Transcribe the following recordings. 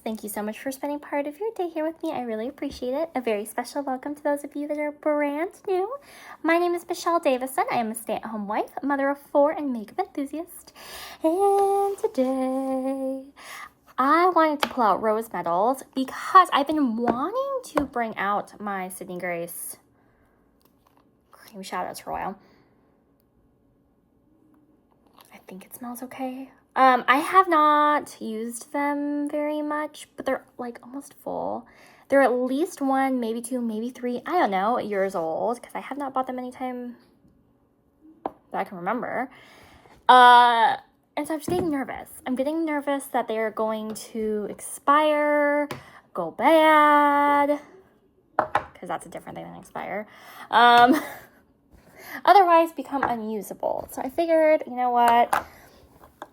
Thank you so much for spending part of your day here with me. I really appreciate it. A very special welcome to those of you that are brand new. My name is Michelle Davison. I am a stay-at-home wife, mother of 4, and makeup enthusiast. And today, I wanted to pull out rose petals because I've been wanting to bring out my Sydney Grace cream shadows for a while. I think it smells okay. I have not used them very much, but they're like almost full. They're at least 1, maybe 2, maybe 3, I don't know, years old, because I have not bought them anytime that I can remember. And so I'm just getting nervous. I'm getting nervous that they are going to expire, go bad, because that's a different thing than expire. Otherwise become unusable. So I figured, you know what?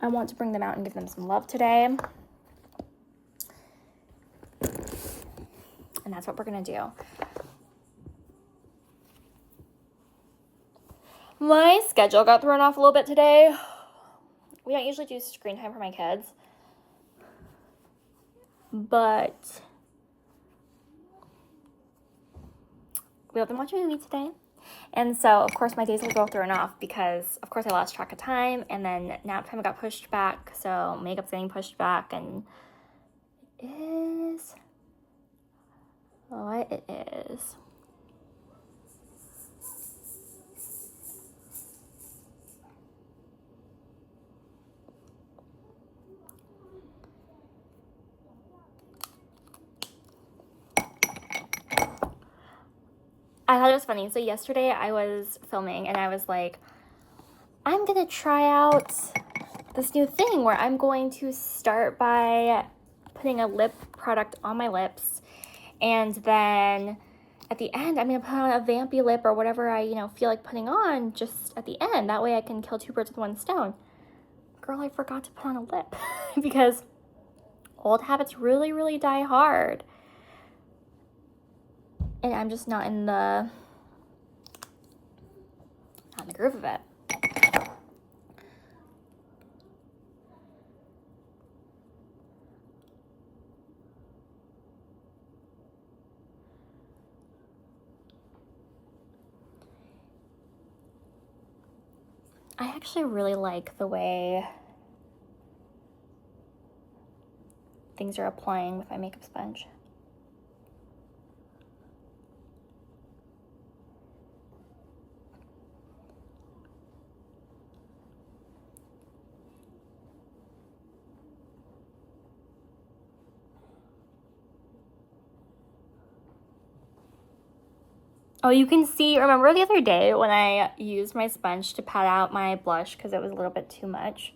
I want to bring them out and give them some love today. And that's what we're going to do. My schedule got thrown off a little bit today. We don't usually do screen time for my kids. But we let them watch a movie today. And so, of course, my days will go thrown off because, of course, I lost track of time. And then nap time got pushed back. So makeup's getting pushed back. And it is what it is. I thought it was funny. So yesterday I was filming and I was like, I'm going to try out this new thing where I'm going to start by putting a lip product on my lips. And then at the end, I'm going to put on a vampy lip or whatever I, feel like putting on just at the end. That way I can kill 2 birds with 1 stone. Girl, I forgot to put on a lip because old habits really, really die hard. And I'm just not in the groove of it. I actually really like the way things are applying with my makeup sponge. Oh, you can see, remember the other day when I used my sponge to pat out my blush because it was a little bit too much?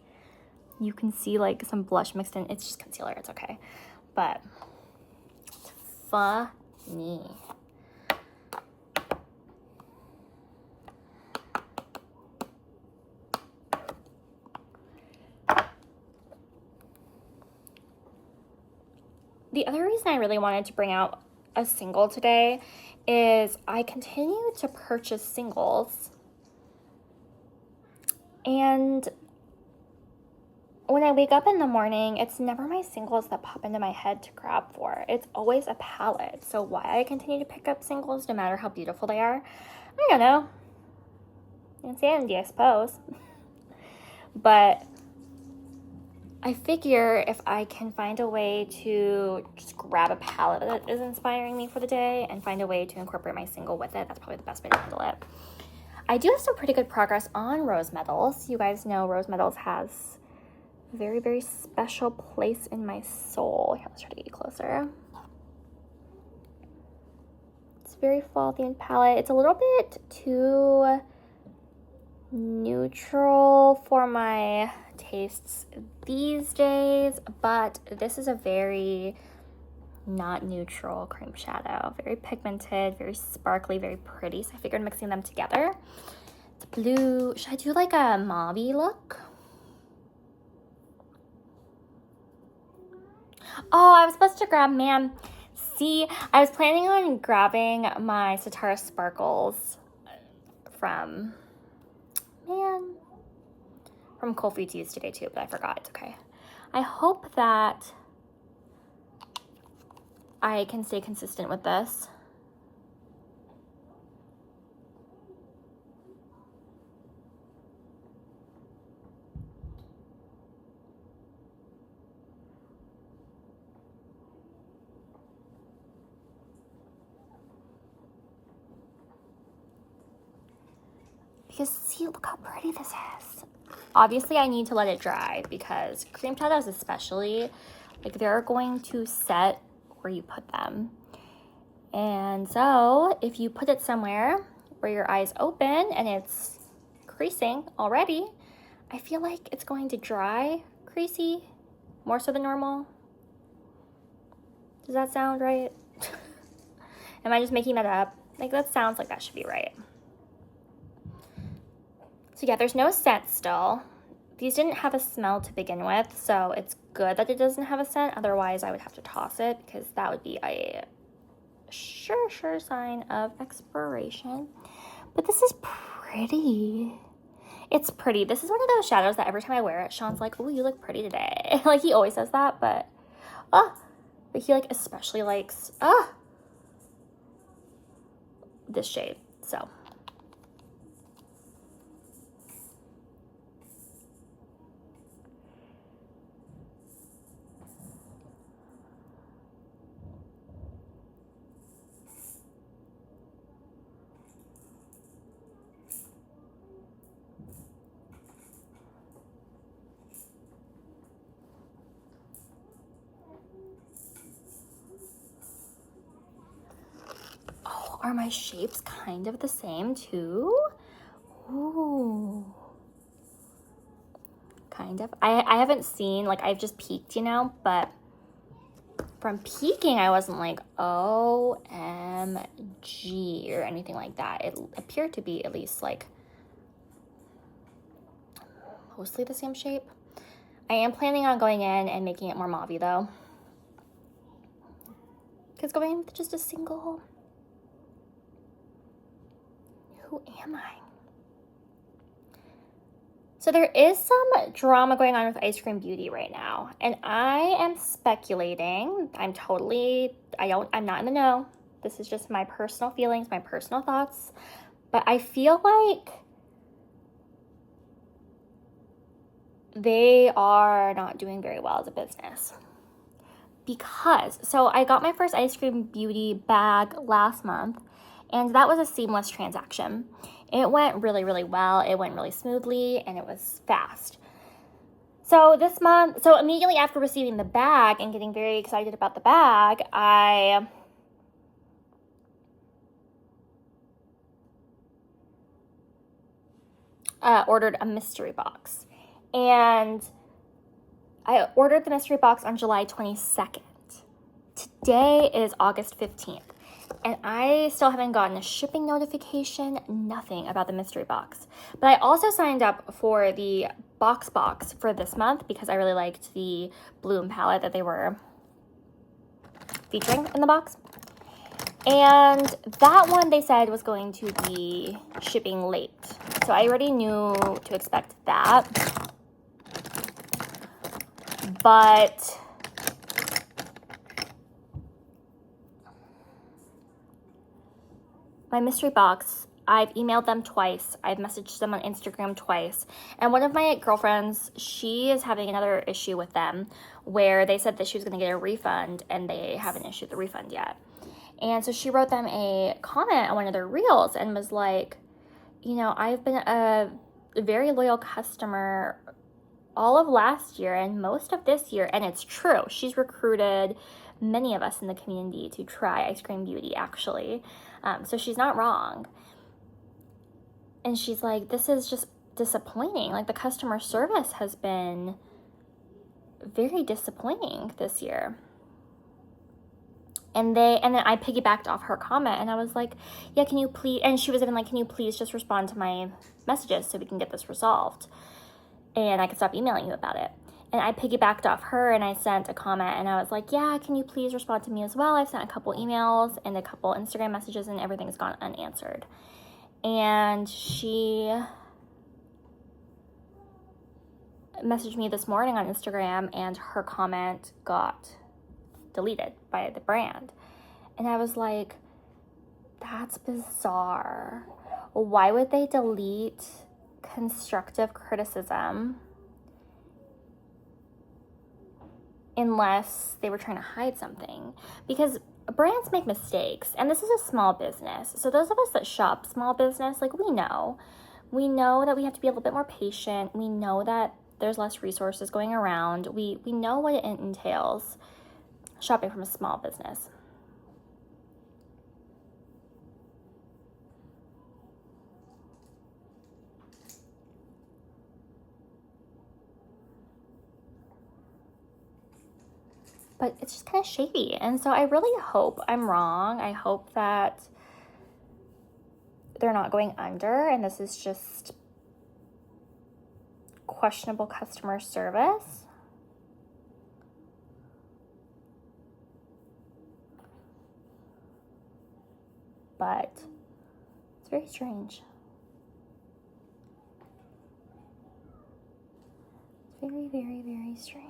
You can see like some blush mixed in. It's just concealer, it's okay. But it's funny. The other reason I really wanted to bring out a single today is I continue to purchase singles, and when I wake up in the morning, it's never my singles that pop into my head to grab for. It's always a palette. So why I continue to pick up singles no matter how beautiful they are, I don't know. Insanity, I suppose. But I figure if I can find a way to just grab a palette that is inspiring me for the day and find a way to incorporate my single with it, that's probably the best way to handle it. I do have some pretty good progress on rose metals. You guys know rose metals has a very, very special place in my soul. Here, let's try to get you closer. It's a very fall themed palette. It's a little bit too neutral for my tastes these days, but this is a very not neutral cream shadow. Very pigmented, very sparkly, very pretty. So I figured mixing them together. It's blue. Should I do like a mauve-y look? Oh, I was supposed to grab, man. See, I was planning on grabbing my Satara Sparkles from Cold Foods today too, but I forgot. It's okay. I hope that I can stay consistent with this. Because see, look how pretty this is. Obviously, I need to let it dry because cream shadows especially, like they're going to set where you put them. And so if you put it somewhere where your eye's open and it's creasing already, I feel like it's going to dry creasy more so than normal. Does that sound right? Am I just making that up? Like that sounds like that should be right. So yeah, there's no scent still. These didn't have a smell to begin with, so it's good that it doesn't have a scent. Otherwise, I would have to toss it because that would be a sure sign of expiration. But this is pretty. It's pretty. This is one of those shadows that every time I wear it, Sean's like, "Oh, you look pretty today." Like he always says that, but he like especially likes this shade. So are my shapes kind of the same too? Ooh. Kind of. I haven't seen, like I've just peeked, you know, but from peeking I wasn't like OMG or anything like that. It appeared to be at least like mostly the same shape. I am planning on going in and making it more mauve-y though. Because going with just a single... Who am I? So there is some drama going on with Eyescream Beauty right now. And I am speculating. I'm not in the know. This is just my personal feelings, my personal thoughts. But I feel like they are not doing very well as a business. Because, so I got my first Eyescream Beauty bag last month. And that was a seamless transaction. It went really, really well. It went really smoothly and it was fast. So this month, so immediately after receiving the bag and getting very excited about the bag, I ordered a mystery box. And I ordered the mystery box on July 22nd. Today is August 15th. And I still haven't gotten a shipping notification, nothing about the mystery box. But I also signed up for the box for this month because I really liked the Bloom palette that they were featuring in the box. And that one they said was going to be shipping late. So I already knew to expect that. But... my mystery box, I've emailed them twice. I've messaged them on Instagram twice. And one of my girlfriends, she is having another issue with them where they said that she was going to get a refund and they haven't issued the refund yet. And so she wrote them a comment on one of their reels and was like, you know, I've been a very loyal customer all of last year and most of this year. And it's true. She's recruited many of us in the community to try Eyescream Beauty, actually. So she's not wrong. And she's like, this is just disappointing. Like the customer service has been very disappointing this year. And then I piggybacked off her comment and I was like, yeah, can you please, and she was even like, can you please just respond to my messages so we can get this resolved? And I can stop emailing you about it. And I piggybacked off her and I sent a comment and I was like, yeah, can you please respond to me as well? I've sent a couple emails and a couple Instagram messages and everything's gone unanswered. And she messaged me this morning on Instagram and her comment got deleted by the brand. And I was like, that's bizarre. Why would they delete constructive criticism unless they were trying to hide something? Because brands make mistakes, and this is a small business. So those of us that shop small business, like, we know that we have to be a little bit more patient. We know that there's less resources going around. We know what it entails shopping from a small business. But it's just kind of shady. And so I really hope I'm wrong. I hope that they're not going under and this is just questionable customer service. But it's very strange. It's very, very, very strange.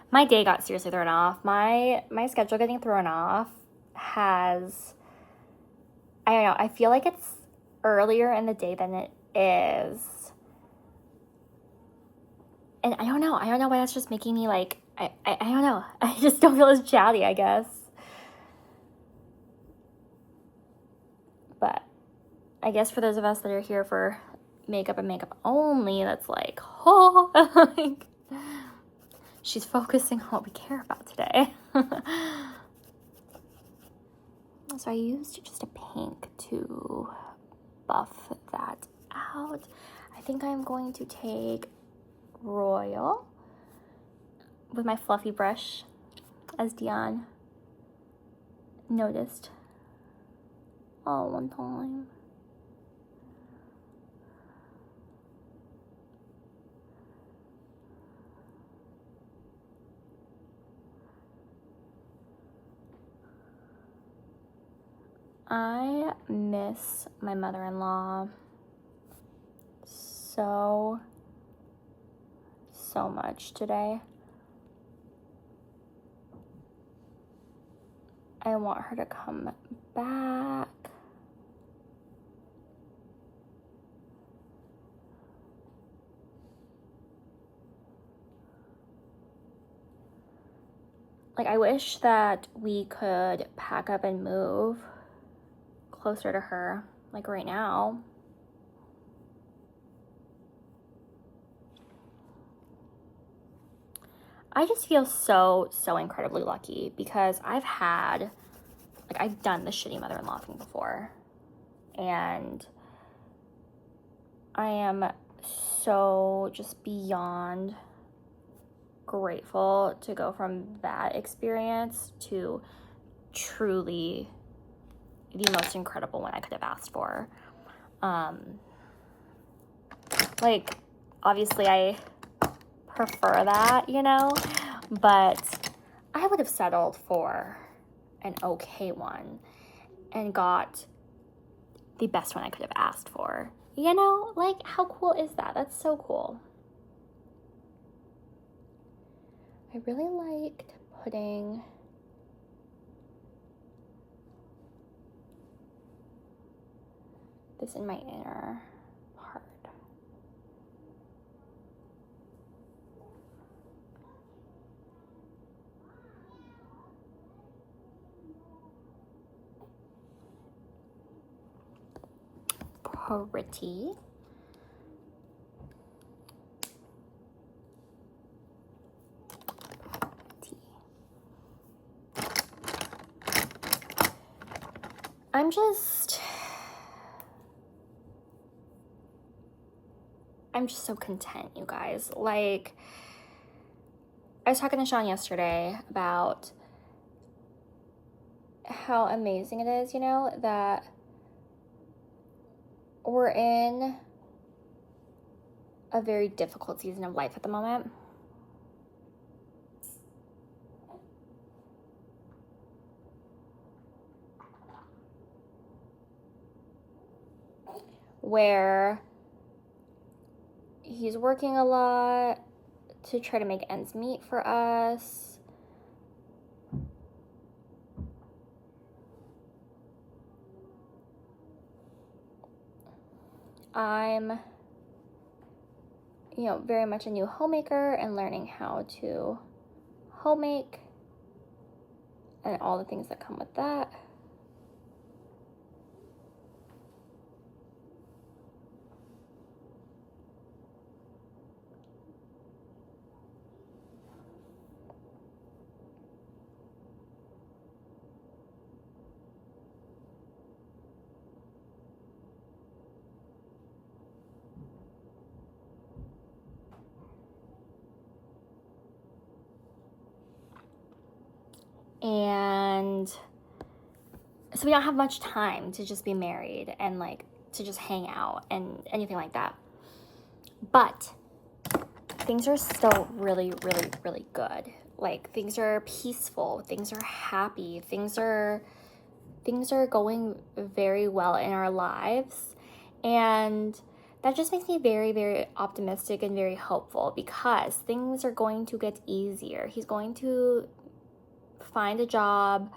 My day got seriously thrown off. My schedule getting thrown off has, I don't know, I feel like it's earlier in the day than it is. And I don't know why that's just making me like, I don't know. I just don't feel as chatty, I guess. But I guess for those of us that are here for makeup and makeup only, that's like, oh, like, she's focusing on what we care about today. So I used just a pink to buff that out. I think I'm going to take Royal with my fluffy brush, as Dion noticed one time. I miss my mother-in-law so much today. I want her to come back. Like, I wish that we could pack up and move closer to her, like right now. I just feel so incredibly lucky because I've done the shitty mother-in-law thing before, and I am so just beyond grateful to go from that experience to truly the most incredible one I could have asked for. Like, obviously I prefer that, you know, but I would have settled for an okay one and got the best one I could have asked for, you know? Like, how cool is that? That's so cool. I really liked putting this in my inner part. Pretty. I'm just so content, you guys. Like, I was talking to Sean yesterday about how amazing it is, you know, that we're in a very difficult season of life at the moment. Where he's working a lot to try to make ends meet for us. I'm, you know, very much a new homemaker and learning how to homemake and all the things that come with that. And so we don't have much time to just be married and like to just hang out and anything like that. But things are still really, really, really good. Like, things are peaceful, things are happy, things are going very well in our lives. And that just makes me very, very optimistic and very hopeful, because things are going to get easier. He's going to find a job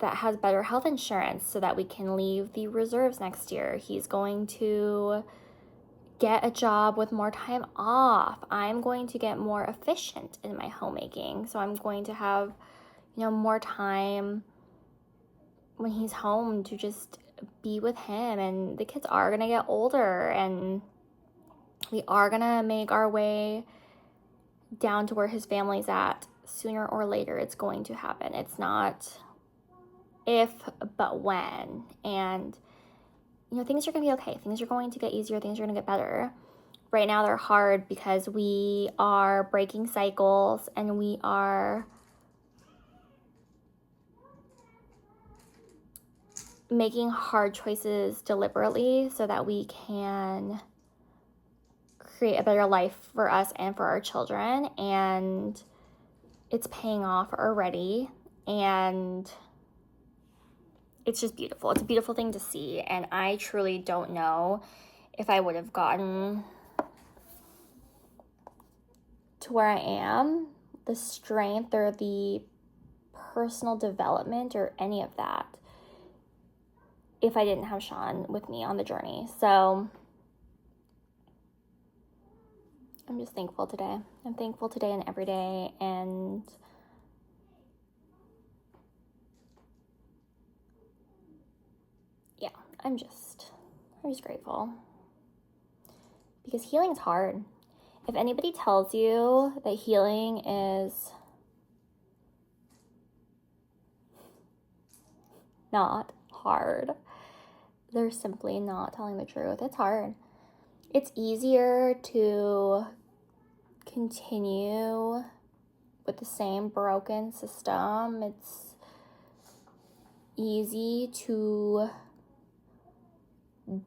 that has better health insurance so that we can leave the reserves next year. He's going to get a job with more time off. I'm going to get more efficient in my homemaking. So I'm going to have, you know, more time when he's home to just be with him. And the kids are going to get older, and we are going to make our way down to where his family's at. Sooner or later, it's going to happen. It's not if, but when. And, you know, things are going to be okay. Things are going to get easier. Things are going to get better. Right now, they're hard because we are breaking cycles, and we are making hard choices deliberately so that we can create a better life for us and for our children. And it's paying off already, and it's just beautiful. It's a beautiful thing to see, and I truly don't know if I would have gotten to where I am, the strength or the personal development or any of that, if I didn't have Sean with me on the journey. So I'm just thankful today. I'm thankful today and every day, and yeah, I'm just grateful, because healing's hard. If anybody tells you that healing is not hard, they're simply not telling the truth. It's hard. It's easier to continue with the same broken system. It's easy to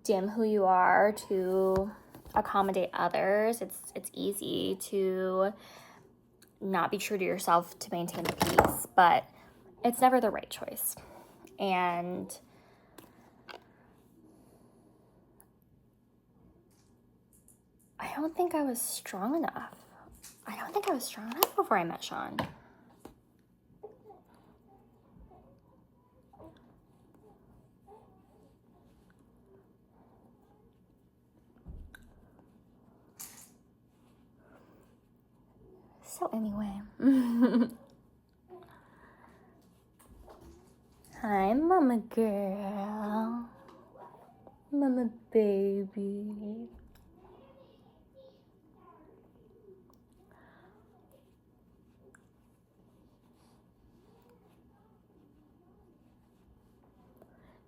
dim who you are to accommodate others. It's easy to not be true to yourself to maintain the peace, but it's never the right choice. And I don't think I was strong enough. I don't think I was strong enough before I met Sean. So anyway. Hi, mama girl. Mama baby.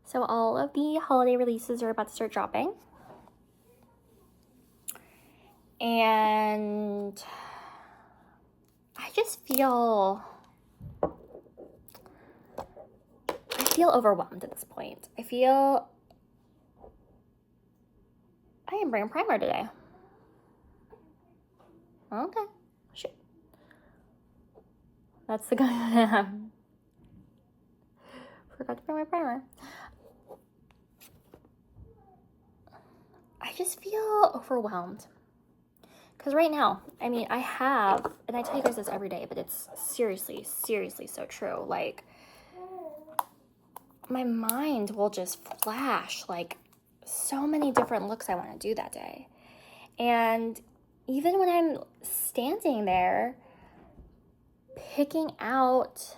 So all of the holiday releases are about to start dropping. And I just feel overwhelmed at this point. I didn't bring a primer today. Okay, shit. That's the guy that I am. Forgot to bring my primer. I just feel overwhelmed. Because right now, I mean, I have, and I tell you guys this every day, but it's seriously, seriously so true. Like, my mind will just flash, like, so many different looks I want to do that day. And even when I'm standing there, picking out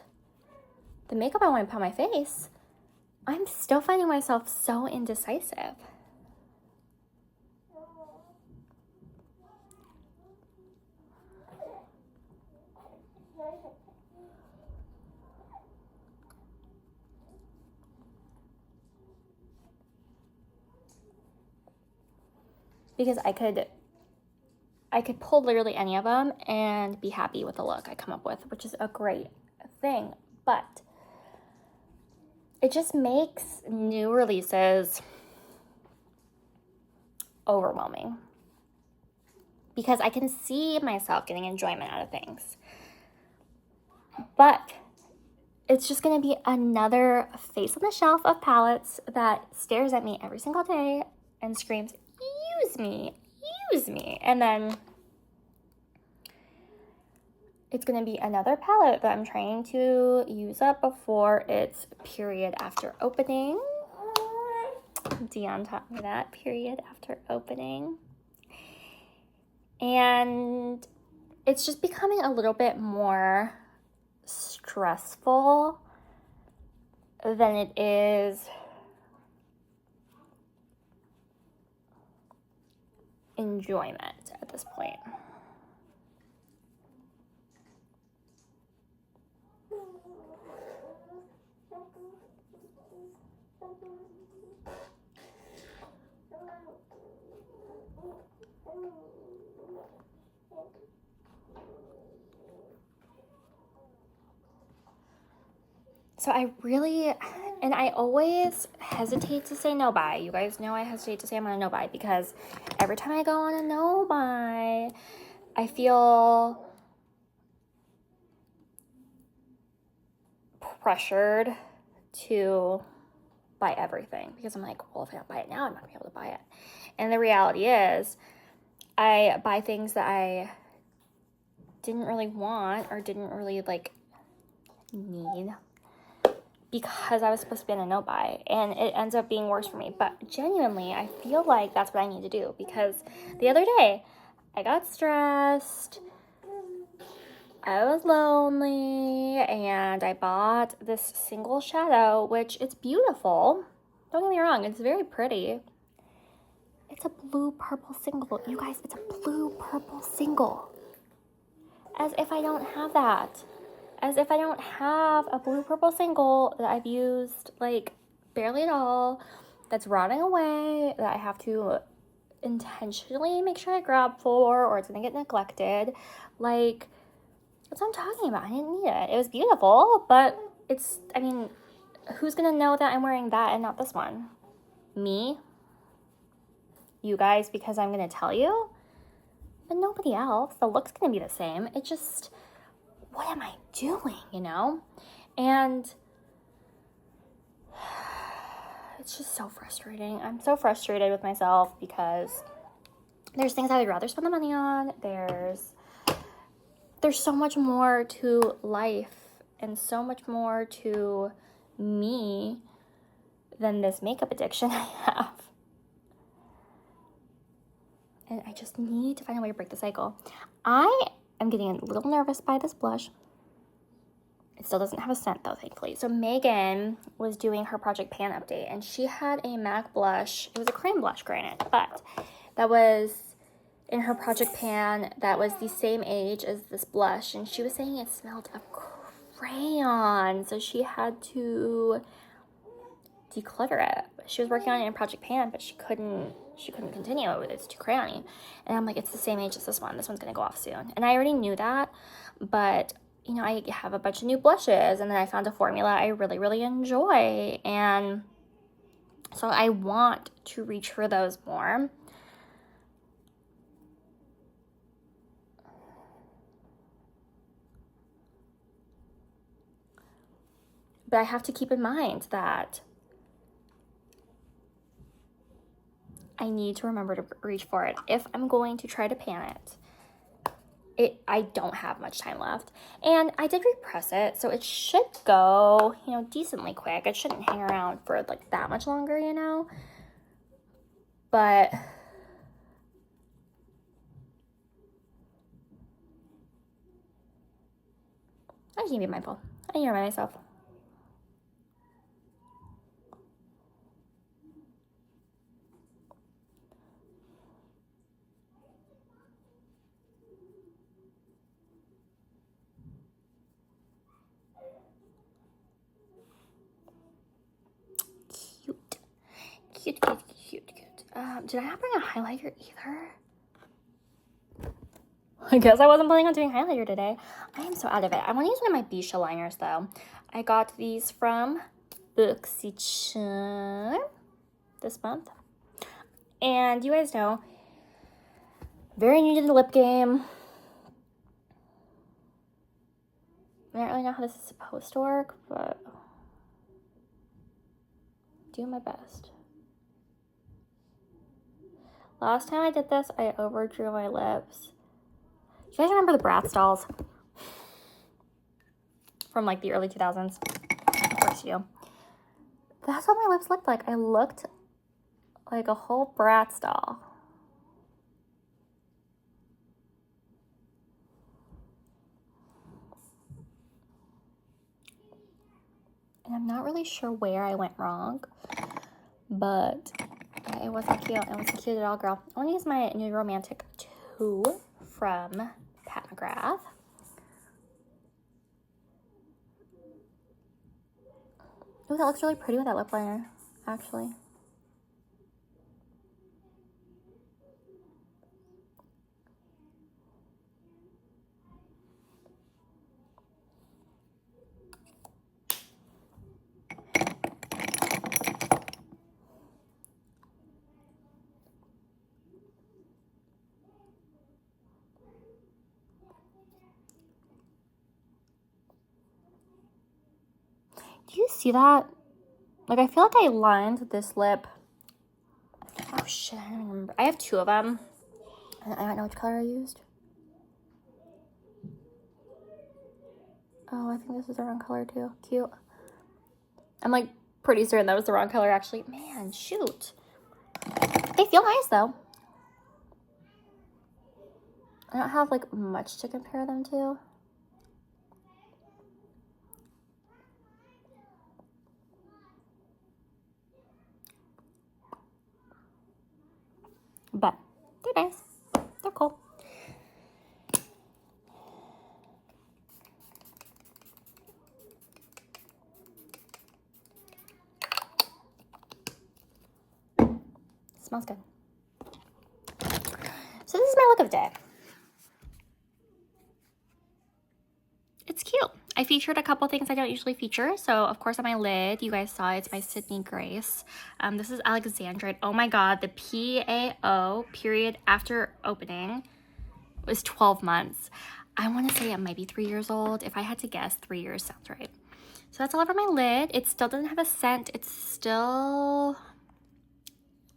the makeup I want to put on my face, I'm still finding myself so indecisive. Because I could pull literally any of them and be happy with the look I come up with, which is a great thing. But it just makes new releases overwhelming. Because I can see myself getting enjoyment out of things. But it's just going to be another face on the shelf of palettes that stares at me every single day and screams, use me, use me. And then it's going to be another palette that I'm trying to use up before its period after opening. Dion taught me that, period after opening. And it's just becoming a little bit more stressful than it is enjoyment at this point. So I really, and I always hesitate to say no buy. You guys know I hesitate to say I'm on a no buy because every time I go on a no buy, I feel pressured to buy everything because I'm like, well, if I don't buy it now, I'm not gonna be able to buy it. And the reality is, I buy things that I didn't really want or didn't really like need because I was supposed to be on a no buy, and it ends up being worse for me. But genuinely, I feel like that's what I need to do because the other day I got stressed, I was lonely, and I bought this single shadow, which it's beautiful. Don't get me wrong, it's very pretty. It's a blue purple single. You guys, it's a blue purple single. As if I don't have that. As if I don't have a blue purple single that I've used like barely at all, that's rotting away, that I have to intentionally make sure I grab for or it's gonna get neglected. Like, that's what I'm talking about. I didn't need it. It was beautiful, but it's, I mean, who's gonna know that I'm wearing that and not this one? Me? You guys, because I'm gonna tell you? But nobody else. The look's gonna be the same. It just, what am I doing, you know? And it's just so frustrating. I'm so frustrated with myself because there's things I would rather spend the money on. There's so much more to life and so much more to me than this makeup addiction I have. And I just need to find a way to break the cycle. I am getting a little nervous by this blush. It still doesn't have a scent though, thankfully. So Megan was doing her Project Pan update and she had a MAC blush. It was a cream blush, granted, but that was in her Project Pan that was the same age as this blush. And she was saying it smelled of crayon. So she had to declutter it. She was working on it in Project Pan, but she couldn't continue. It's too crayony. And I'm like, it's the same age as this one. This one's gonna go off soon. And I already knew that, but you know, I have a bunch of new blushes, and then I found a formula I really, really enjoy. And so I want to reach for those more. But I have to keep in mind that I need to remember to reach for it. If I'm going to try to pan it, I don't have much time left. And I did repress it, so it should go, you know, decently quick. It shouldn't hang around for like that much longer, you know. But I just need to be mindful. I need to remind myself. Cute. Did I not bring a highlighter either? I guess I wasn't planning on doing highlighter today. I am so out of it. I want to use one of my Bisha liners though. I got these from BooksyCharm this month. And you guys know, very new to the lip game. I don't really know how this is supposed to work, but do my best. Last time I did this, I overdrew my lips. You guys remember the Bratz dolls? From like the early 2000s. Of course you do. That's what my lips looked like. I looked like a whole Bratz doll. And I'm not really sure where I went wrong, but it wasn't cute. It wasn't cute at all, girl. I want to use my Nude Romantique 2 from Pat McGrath. Ooh, that looks really pretty with that lip liner, actually. Do you see that? Like, I feel like I lined this lip. Oh, shit, I don't remember. I have two of them. I don't know which color I used. Oh, I think this is the wrong color, too. Cute. I'm, like, pretty certain that was the wrong color, actually. Man, shoot. They feel nice, though. I don't have, like, much to compare them to. But they're nice. They're cool. Smells good. So this is my look of the day. It's cute. I featured a couple things I don't usually feature. So, of course, on my lid, you guys saw it's by Sydney Grace. This is Alexandrite. Oh my god, the PAO, period after opening, was 12 months. I want to say it might be 3 years old. If I had to guess, 3 years sounds right. So that's all over my lid. It still doesn't have a scent. It's still...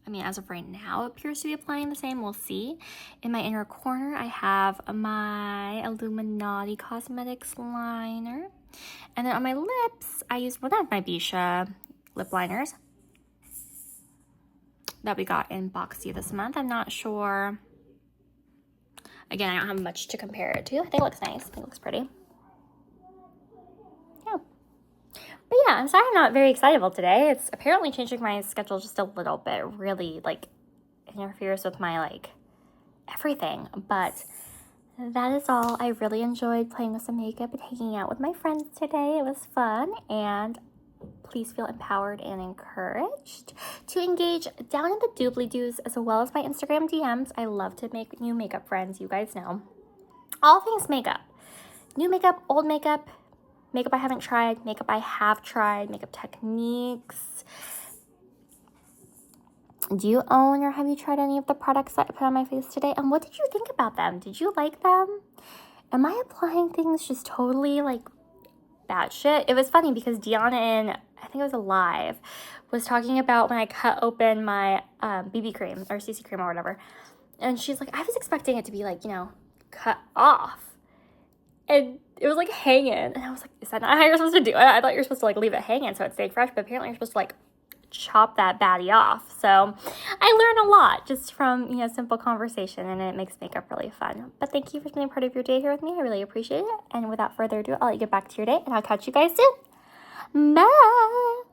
I mean, as of right now, it appears to be applying the same. We'll see. In my inner corner, I have my Illuminati Cosmetics liner. And then on my lips, I used one of my Bisha lip liners that we got in Boxy this month. I'm not sure. Again, I don't have much to compare it to. I think it looks nice. I think it looks pretty. But yeah, I'm sorry I'm not very excitable today. It's apparently changing my schedule just a little bit. Really, like, interferes with my, like, everything. But that is all. I really enjoyed playing with some makeup and hanging out with my friends today. It was fun. And please feel empowered and encouraged to engage down in the doobly-doos as well as my Instagram DMs. I love to make new makeup friends, you guys know. All things makeup. New makeup, old makeup, makeup I haven't tried, makeup I have tried, makeup techniques. Do you own or have you tried any of the products that I put on my face today? And what did you think about them? Did you like them? Am I applying things just totally like batshit? It was funny because Deanna in, I think it was a live, was talking about when I cut open my BB cream or CC cream or whatever. And she's like, I was expecting it to be like, you know, cut off. And it was like hanging. And I was like, is that not how you're supposed to do it? I thought you were supposed to like leave it hanging so it stayed fresh. But apparently you're supposed to like chop that baddie off. So I learned a lot just from, you know, simple conversation, and it makes makeup really fun. But thank you for spending part of your day here with me. I really appreciate it. And without further ado, I'll let you get back to your day, and I'll catch you guys soon. Bye.